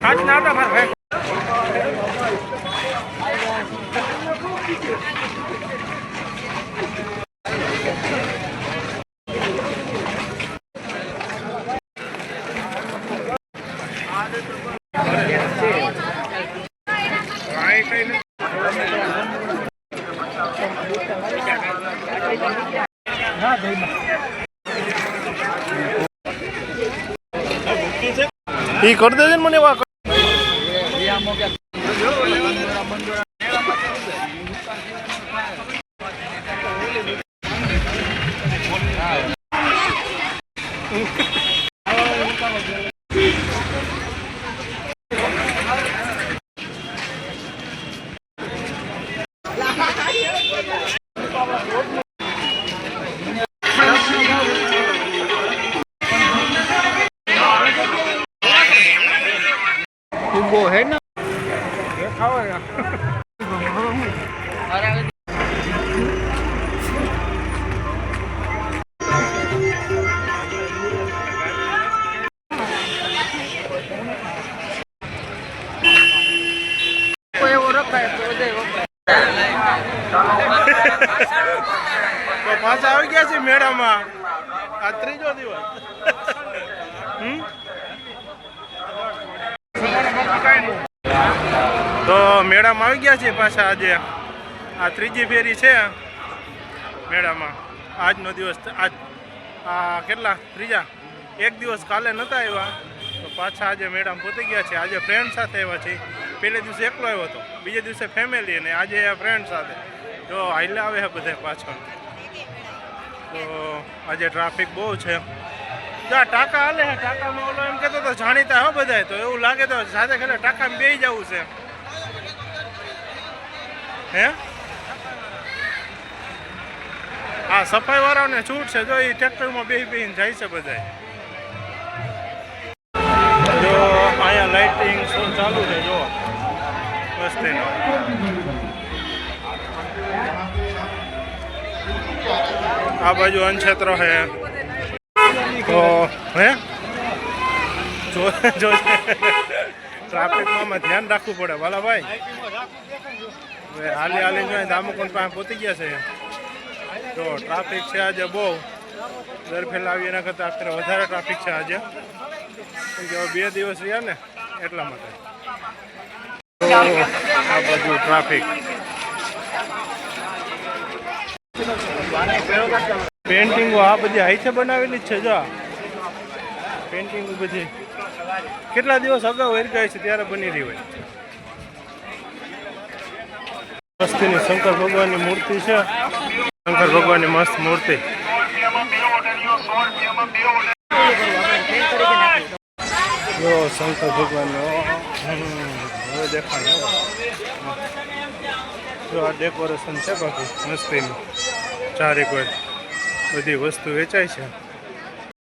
આજ ના હતા ભાઈ कर दे મને વા वो है ना खाओ તો પાછા આવી ગયા છે મેળામાં આ ત્રીજો દિવસ તો મેળામાં આવી ગયા છે પાછા આજે આ ત્રીજી ફેરી છે મેળામાં આજનો દિવસ આજ આ કેટલા ત્રીજા એક દિવસ કાલે નહોતા આવ્યા તો પાછા આજે મેળામાં પહોંચી ગયા છે આજે ફ્રેન્ડ સાથે આવ્યા છે પહેલે દિવસે એકલો આવ્યો હતો બીજે દિવસે ફેમિલી અને આજે ફ્રેન્ડ સાથે તો હાઈલા આવે છે બધા પાછળ તો આજે ટ્રાફિક બહુ છે ટાંકા હાલે છે ટાંકામાં ઓલો એમ કહેતો તો જાણીતા હો બધા તો એવું લાગે તો સાથે ખેલે ટાંકામાં બેસી જવું છે હે હા સફાઈ વાળાને છૂટ છે જો એ ટ્રેક્ટરમાં બેસીને જાય છે બધા જો અહીંયા લાઇટિંગ શો ચાલુ છે જો મસ્તી આ બાજુ અનક્ષેત્ર છે તો હે જો ટ્રાફિકમાં ધ્યાન રાખવું પડે વાલા ભાઈ હાલી હાલી દામોકુંડ પાસે પહોંચી ગયા છે તો ટ્રાફિક છે આજે બહુ દર ફેલાવી એના કરતાં અત્યારે વધારે ટ્રાફિક છે આજે કે 2 દિવસ રહ્યા ને એટલા માટે આ બધું ટ્રાફિક પેન્ટિંગો આ બધી હાથે બનાવેલી જ છે જો પેન્ટિંગો બધી કેટલા દિવસ અગાઉ વેરગાઈ છે ત્યારે બની રહી હોય મસ્તીની શંકર ભગવાનની મૂર્તિ છે શંકર ભગવાનની મસ્ત મૂર્તિ જો શંકર ભગવાનનો હવે દેખાય જો આ ડેકોરેશન છે બાકી મસ્તીનું ચારે કોઈ બધી વસ્તુ વેચાય છે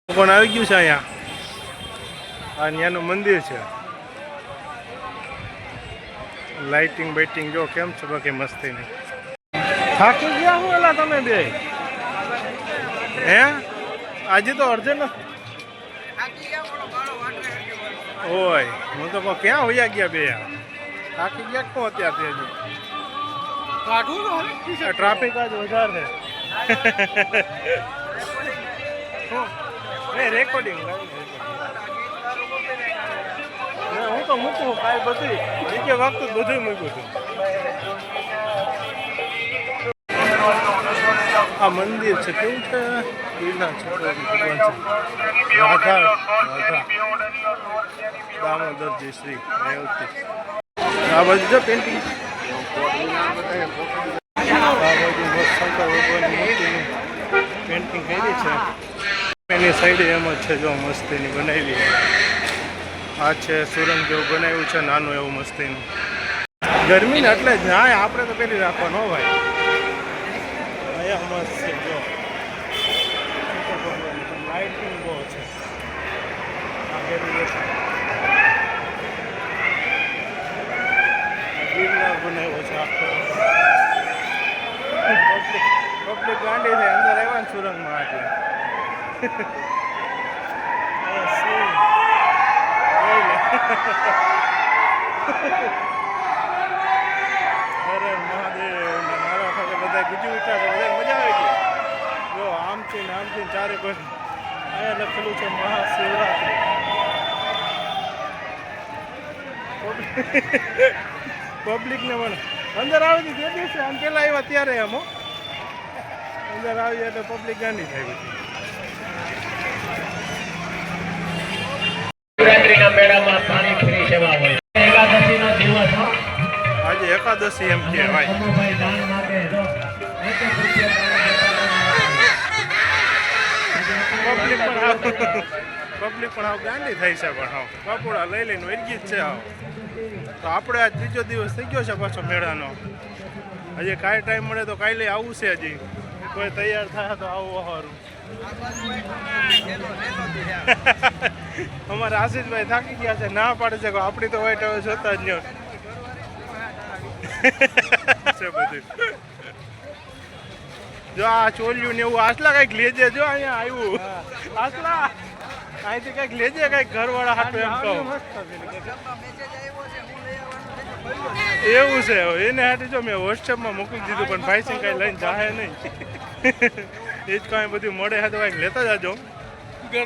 પણ આવી ગયું છે અહીંયા આ ત્યાંનું મંદિર છે લાઇટિંગ બાઇટિંગ જો કેમ છે બાકી મસ્તીની થાકી ગયા હું એલા તમે બે હે આજે તો અડધે ન ઓય હું તો ક્યાં હોયા ગયા બે થાકી ગયા કોણ અત્યારથી હજુ ટ્રાફિક આજ વધારે છે રેકોર્ડિંગ હું તો મૂકું કાંઈ બધી જગ્યા વખત બધું મૂક્યું છું આ મંદિર છે કેવું છે ગીરના ભગવાન છે રાધા દામોદરજી શ્રી રેવતી આ બધું જો પેન્ટિંગ આ બધું શંકર ભગવાનની મૂર્તિની પેન્ટિંગ કરી છે એની સાઈડે એમ જ છે જો મસ્તીની બનાવેલી આ છે સુરંગ જેવું બનાવ્યું છે નાનું એવું મસ્તીનું ગરમીને એટલે જ હા આપણે તો પેલી રાખવાનો ભાઈ અહીંયા મસ્ત છે જો લાઇટિંગ બહુ છે ગિરનાર બનાવ્યો છે આખો પબ્લિક ગાંડી છે અંદર આવ્યા ને સુરંગમાં એટલે અરે મહાદેવ મારા સાથે બધા ગુજી ઉઠ્યા છે, બધા મજા આવી ગઈ. જો આમથી ને આમથી ચારે કોઈ અહીંયા લખેલું છે મહાશિવરાત્રિ. પબ્લિકને પણ અંદર આવી હતી તે દિવસે આમ પેલા આવ્યા ત્યારે એમ અંદર આવી એટલે પબ્લિક ગાંડી થઈ ગઈ. શિવરાત્રીના મેળામાં પાણી ફ્રી સેવા હોય. એકાદશીનો દિવસ આજે એકાદશી એમ કહેવાય. ભાઈ દાન માટે જો પબ્લિક પણ આવ ગાંડી થઈ છે, પણ હાવ બાપુડા લઈ લઈને વળગી જ છે. આવ તો આપણે આ ત્રીજો દિવસ થઈ ગયો છે પાછો મેળાનો. હજી કાંઈ ટાઈમ મળે તો કાલે આવું છે. હજી કોઈ તૈયાર થાય તો આવું સારું. અમારા આશીષભાઈ થાકી ગયા છે, ના પાડે છે કે આપણી તો વાઈટ હવે જોતા જ નહીં છે બધું. જો આ ચોલ્યું ને એવું આસલા કંઈક લેજે. જો અહીંયા આવ્યું આસલા અહીંથી કંઈક લેજે, કંઈક ઘરવાળા હાટું એમ કહું. એવું છે એને હાટું જો મેં વોટ્સએપમાં મોકલી દીધું, પણ ભાઈ સિંહ કાંઈ લઈને જાહે નહીં. એ જ કાંઈ બધું મળે હા તો કાંઈક લેતા જાજો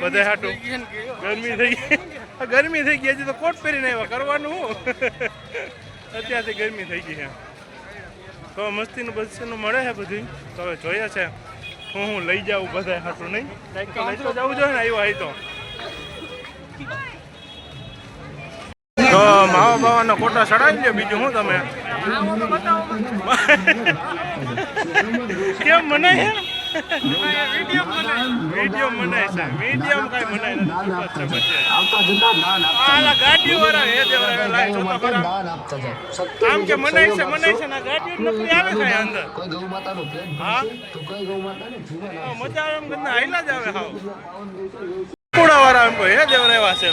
બધા હાટું. ગરમી થઈ ગઈ, ગરમી થઈ ગઈ. હજી તો કોટ પહેરીને આવ્યા, કરવાનું હું અત્યારથી ગરમી થઈ ગઈ છે. તો મસ્તીનું બસ્તીનું મળે છે બધું. તો હવે જોઈએ છે હું લઈ જાઉં બધા હાટું. નહીં કંઈક તો લઈ તો જવું જોઈએ ને. આવ્યો અહીં તો માવા બાવાના કોટા ચડાવી લે. બીજું શું તમે કેમ મનાય છે? મીડિયમ મનાય છે. મીડિયમ કઈ મનાય નથી. ગાડીઓ વાળા હે દેવરા લાઈ જોતો ખરા. આમ કે મનાય છે ને આ ગાડીઓ નકલી આવે છે અંદર. હા મજા આવે એમ કરીને હાઈલા જ આવે. હાવ પૂડા વાળા એમ કહે હે દેવરા એવા છે.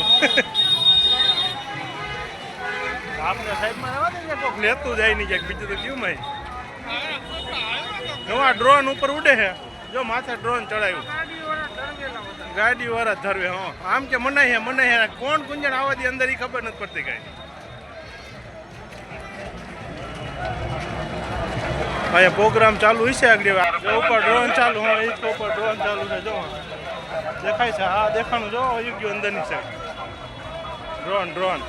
આપણે સાઈડમાં આવવા દે કોક લેતું જાય નહીં ક્યાંક. બીજું તો કેવું માં નવા ડ્રોન ઉપર ઉડે છે. જો માથે ડ્રોન ચડાવ્યું, ગાડી વાળા ધરવે. હા આમ કે મનાય હે મનાય હે. કોણ ગુંજણ આવવા દે અંદર એ ખબર નથી પડતી કઈ. અહીંયા પ્રોગ્રામ ચાલુ હશે આગળ ઉપર ડ્રોન ચાલુ. હા એ ઉપર ડ્રોન ચાલુ છે. જો દેખાય છે. હા દેખાણું જો આવી ગયું અંદરની સાઈડ. ડ્રોન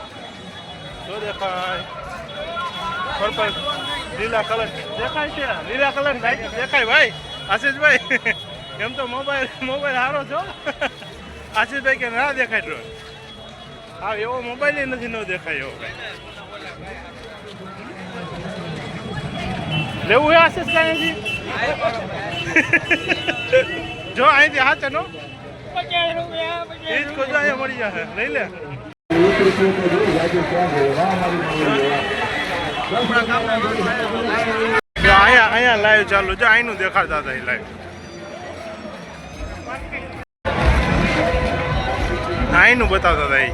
જો દેખાય. પર્પલ લીલા કલર દેખાય છે. લીલા કલર દેખાય ભાઈ આશીષભાઈ. એમ તો મોબાઈલ સારો છો આશીષભાઈ કે ના દેખાય ડ્રોન. હા એવો મોબાઈલ નથી ન દેખાય એવો કઈ. લેવું હે આશીષ કાંઈ જો અહીંથી હાચે નો એ જ કોઈ અહીંયા મળી જશે. લઈ લે. અહીંયા લાઈવ ચાલુ છે. અહીંનું દેખાડતા હતા એ લાઈવ. અહીંનું બતાવતા હતા એ.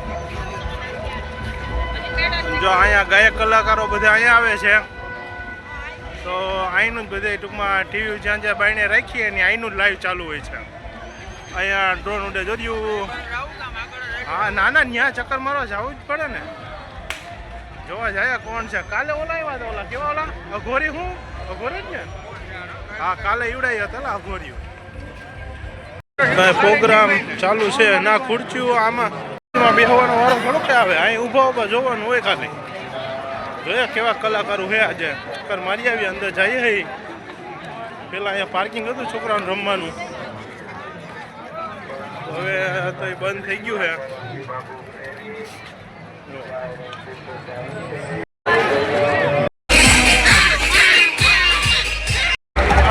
જો અહીંયા ગાયક કલાકારો બધા અહીંયા આવે છે. તો અહીંનું જ બધે ટૂંકમાં ટીવી જ્યાં જ્યાં બાઈને રાખીએ ને અહીંનું જ લાઈવ ચાલુ હોય છે. અહીંયા ડ્રોન ઉડે જોયું. હા ના ત્યાં ચક્કર મારવા જવું જ પડે ને. જોવા જાય કોણ છે. કાલે ઓલા આવ્યા હતા. ઓલા કેવા ઓલા અઘોરી. હું અઘોરી જ ને. હા કાલે ઈવડાઈ હતા અઘોરીઓ. પ્રોગ્રામ ચાલુ છે. ના ખુરચીઓ આમાં બેહવાનો વારો ઘણો કે આવે. અહીં ઊભા જોવાનું હોય ખાલી. જોયા કેવા કલાકારો છે. આજે ચક્કર મારી આવી અંદર જઈએ. પેલા અહીંયા પાર્કિંગ હતું છોકરાઓને રમવાનું. હવે તો એ બંધ થઈ ગયું છે.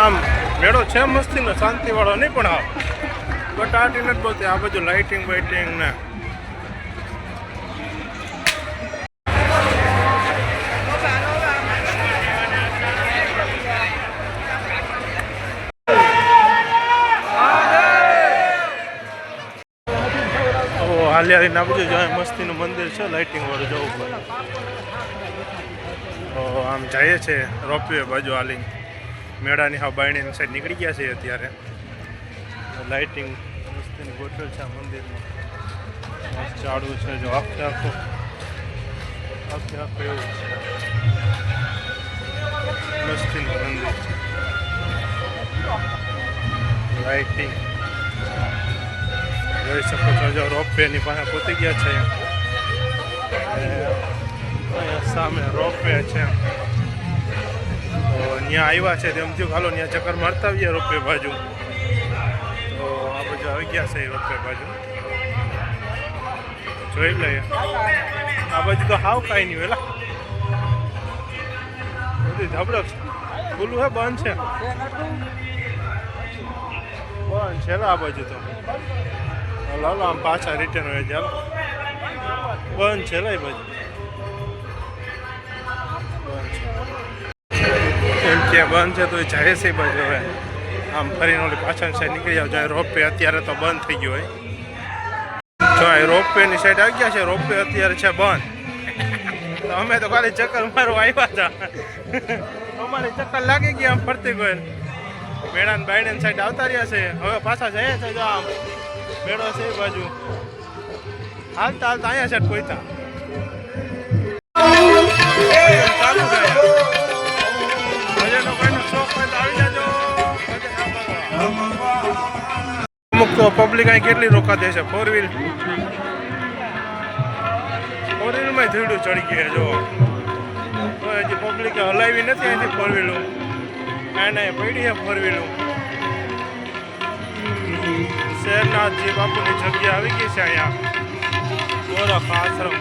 આમ મેળો છે મસ્તીનો, શાંતિવાળો નહીં પણ હા બટાટી નથી બોલતી. આ બધું લાઇટિંગ બાઇટિંગ ને હાલી ના બધું જો મસ્તીનું મંદિર છે લાઇટિંગ વાળું જવું પડે. તો આમ જાય છે રોપવે બાજુ હાલી. મેળાની હા બાયણીની સાઈડ નીકળી ગયા છે અત્યારે. લાઇટિંગ મસ્તીની ગોઠવેલ છે આ મંદિરમાં. મસ્ત ચાડું છે જો આખે આખું આખે આખું એવું છે મસ્તીનું મંદિર છે લાઇટિંગ જોઈ શકો છો જો રોપવેની પાસે પહોંચી ગયા છે અહીંયા સામે રોપવે છે તો ત્યાં આવ્યા છે તેમ થયું હાલો ત્યાં ચક્કર મારતા આવીએ રોપવે બાજુ તો આ બાજુ આવી ગયા છે એ રોપવે બાજુ જોઈ લઈએ આ બાજુ તો હાવ કાંઈ નહીં વેલા બધી ધબડક ખુલ્લું હે બંધ છે બંધ છે આ બાજુ તો હાલો આમ પાછા રિટર્ન હોય ચાલો બંધ છે એ બાજુ એમ કે બંધ છે તો એ જાય છે બાજુ હવે આમ ફરીને ઓલી પાછળની સાઈડ નીકળી જાવ જાય રોપવે અત્યારે તો બંધ થઈ ગયો હોય જો એ રોપવેની સાઈડ આવી ગયા છે રોપવે અત્યારે છે બંધ તો અમે તો ખાલી ચક્કર મારવા આવ્યા હતા અમારે ચક્કર લાગી ગયા આમ ફરતી કોઈ મેળા ને બાયડન સાઈડ આવતા રહ્યા છે હવે પાછા જાય છે જો આમ મેળો છે એ બાજુ હાલતા હાલતા અહીંયા સાઈડ પહોંચતા ચાલુ થાય ભજનનો કોઈનો શોખ હોય તો આવી જાજો અમુક તો પબ્લિક અહીં કેટલી રોકાતી છે ફોર વ્હીલમાં ધીરડું ચડી ગયા જો હજી પબ્લિકે હલાવી નથી અહીંથી ફોર વ્હીલું એને પડી છે ફોર વ્હીલું શહેરનાથજી બાપુની જગ્યા આવી ગઈ છે અહીંયા ગોરખ આશ્રમ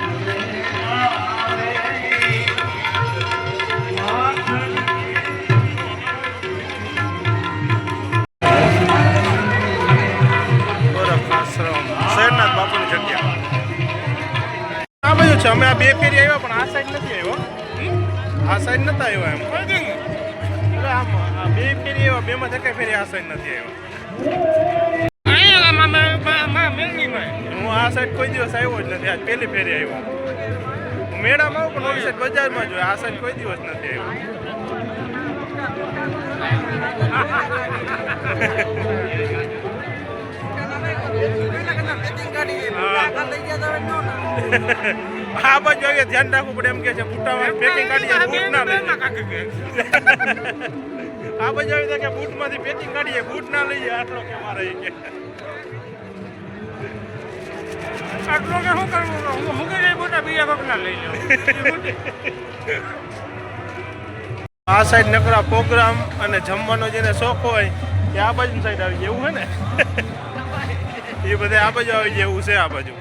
શહેરનાથ બાપુની જગ્યા આ બાજુ છે અમે આ બે ફેરી આવ્યા પણ આ સાઈડ નથી આવ્યો આ સાઈડ નતા આવ્યા એમ એટલે આમ આ બે ફેરી આવ્યા બેમાં ધક્કા ફેરી આ સાઈડ નથી આવ્યો હું આ સાઈડ કોઈ દિવસ આવ્યો જ નથી આજ પહેલી ફેરી આવ્યો મેળામાં આવું પણ ઓલી સાઈડ બજારમાં જોઈએ આ સાઈડ કોઈ દિવસ નથી આ બાજુ આવીએ ધ્યાન રાખવું પડે એમ કે છે બૂટામાં પેકિંગ કાઢીએ બૂટ ના લઈએ આ બાજુ આવી કે બૂટમાંથી પેકિંગ કાઢીએ બૂટ ના લઈએ આટલો કે મારે કે આટલો કે શું કરવું મૂકી જાય બૂટા બીજા કોક ના લઈ લો આ સાઈડ નકરા પ્રોગ્રામ અને જમવાનો જેને શોખ હોય એ આ બાજુ સાઈડ આવી જાય એવું હે ને એ બધે આ બાજુ આવી જાય એવું છે આ બાજુ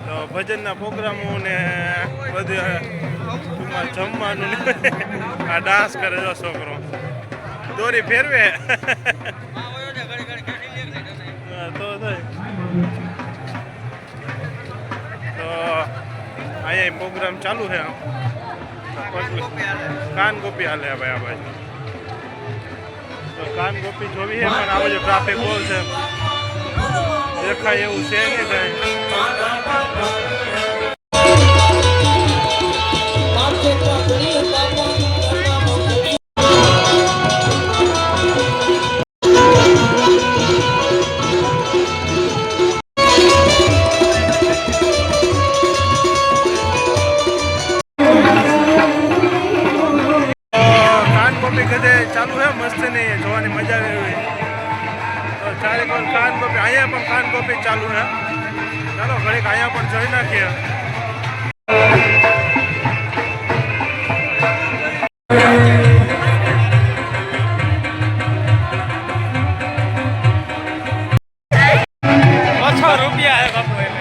તો ભજનના પ્રોગ્રામો ને બધું જમવાનું ને આ ડાન્સ કરે જો છોકરો દોરી ફેરવે તો અહીંયા પ્રોગ્રામ ચાલુ છે કાન ગોપી હાલે ભાઈ આ બાજુ તો કાન ગોપી જોવી છે પણ આ બાજુ ટ્રાફિક બોલ છે દેખાય એવું છે નહીં કાંઈ ચાલુ છે મસ્ત નહીં જોવાની મજા આવે તો ચારે કોલ કાન કોપી અહીંયા પણ કાન કોપી ચાલુ છે ચાલો ઘડીક અહીંયા પણ જોઈ નાખીએ ₹5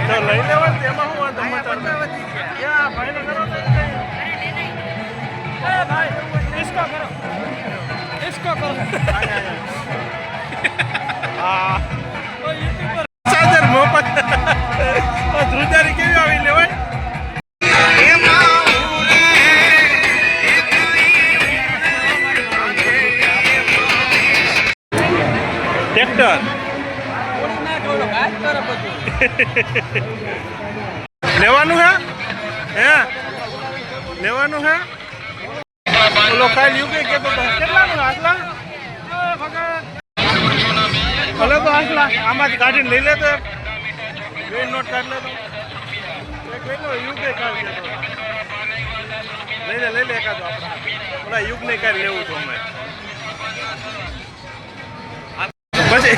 તો લઈ લેવા તેમાં હું વાંધો ભાઈ કરો ભાઈ इसको करो इसको करो हाँ चार्जर मोपत ધ્રુજારી કેવી આવી લેવાય ટ્રેક્ટર લેવાનું હે લેવાનું હે ઓલો કાલ યુકે કેતો કેટલાનું આટલા ભલે તો આટલા આમાંથી કાઢીને લઈ લે તો બે નોટ કાઢ લે તો યુકે કાઢ લઈ લે એકાદો આપણે ઓલા યુગ ને કાંઈ લેવું હતું અમે પછી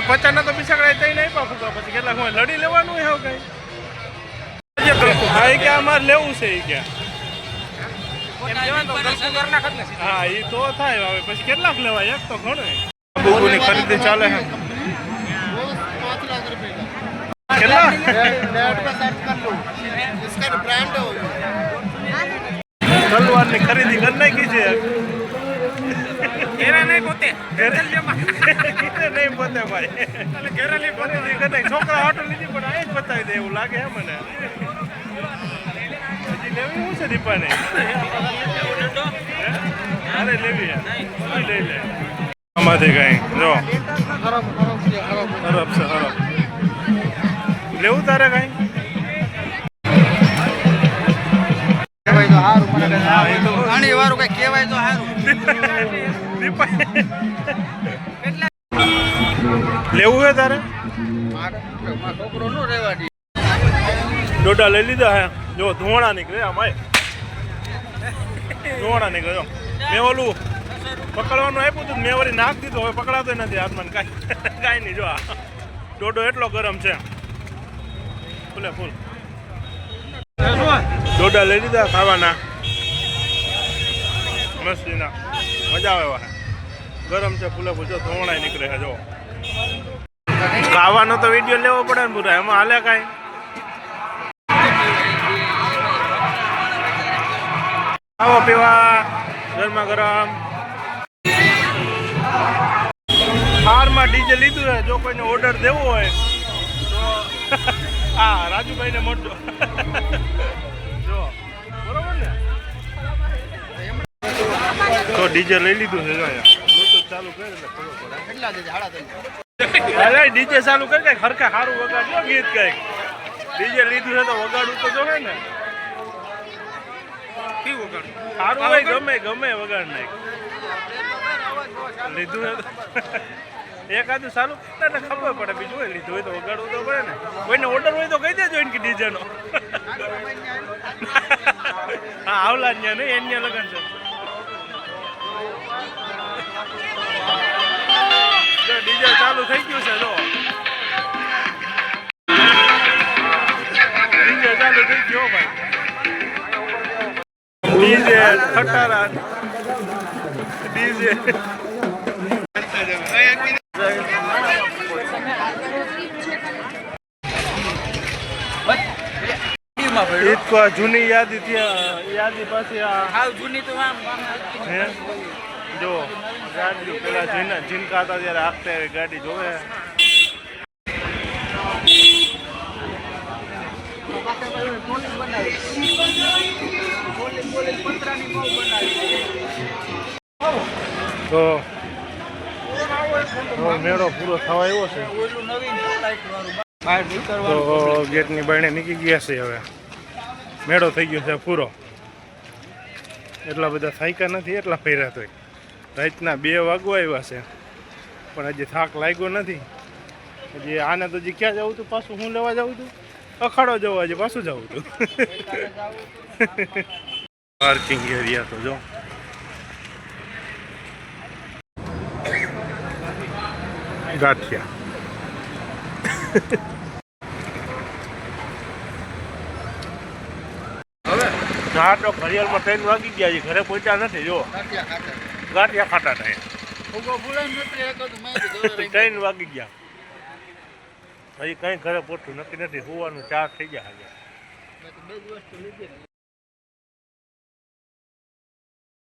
50 તો બિસાકડા તઈ નહીં પાકું પછી કેટલા હું લડી લેવાનું હોય કઈ હા એ કે અમારે લેવું છે એ કે હા એ તો થાય હવે પછી કેટલાક લેવાય એક તો ઘણું બહુની ખરીદી ચાલે છે કેટલા તલવારની ખરીદી કરી નાખી છે નહીં પોતે ભાઈ છોકરા ઓટો લીધી પણ આ જ બતાવી દે એવું લાગે હે મને હજી લેવી શું છે દીપાને અરે લેવી લઈ લે આમાંથી કઈ જો હરફ છે હરફ લેવું તારે કઈ લેવું હે તારે ડોડા લઈ લીધા હે જો ધોણા નીકળે આમાં ધોણા નીકળે જો મેં ઓલું પકડવાનું આપ્યું હતું મેં વળી નાખ દીધું હવે પકડાતો નથી હાથમાં કાંઈ નહીં જો આ ડોડો એટલો ગરમ છે ફૂલે ફૂલ ડોડા લઈ લીધા ખાવાના મસ્તીના મજા આવે એવા ગરમ છે ફૂલે ફૂલ જો ધોણાય નીકળે છે જો ખાવાનો તો વિડીયો લેવો પડે ને પૂરા એમાં હાલે કાંઈ ખાવા પીવા ગરમા ગરમ હારમાં ડીજે લીધું છે જો કોઈને ઓર્ડર દેવો હોય તો હા રાજુભાઈને મળજો જો બરોબર ને તો ડીજે લઈ લીધું છે જો અહીંયા બ્લૂટૂથ ચાલુ કરે એટલે ખબર પડે ડીજે ચાલુ કરી કઈક હરખા સારું વગાડજો ગીત કઈક ડીજે લીધું છે તો વગાડવું તો જોવે ને સારું હોય ગમે વગાડ નાખ લીધું છે એકાદું સારું એટલે ખબર પડે બીજું હોય લીધું હોય તો વગાડવું તો પડે ને કોઈને ઓર્ડર હોય તો કહી દેજો એને કે ડીજે નો હા આવલા ત્યાં નહીં એન્ય લગન છે ડીજે ચાલુ થઈ ગયું છે જો ડીજે ચાલુ થઈ ગયો ભાઈ ડીજે ખટારા ડીજે ઈદકો જૂની યાદી પાછી જૂની તો હે જો ગાડી પેલા જીનકા હતા ત્યારે આખતે ગાડી જોવે તો મેળો પૂરો થવા આવ્યો છે તો ગેટની બાયણે નીકળી ગયા છે હવે મેળો થઈ ગયો છે પૂરો એટલા બધા થાક્યા નથી એટલા ફર્યા તોય રાતના 2 વાગવા આવ્યા છે પણ હજી થાક લાગ્યો નથી હજી આને તો હજી ક્યાં જવું હતું પાછું હું લેવા જાઉં છું અખાડો જવા હજી પાછું જવું હતું પાર્કિંગ એરિયા તો જો ગાંઠિયા હા તો ઘડિયાળમાં 3 વાગી ગયા છે ઘરે પહોંચ્યા નથી જો ગાંઠિયા ખાટા થાય 3 વાગી ગયા હજી કંઈ ઘરે પહોંચતું નક્કી નથી હોવાનું 4 થઈ ગયા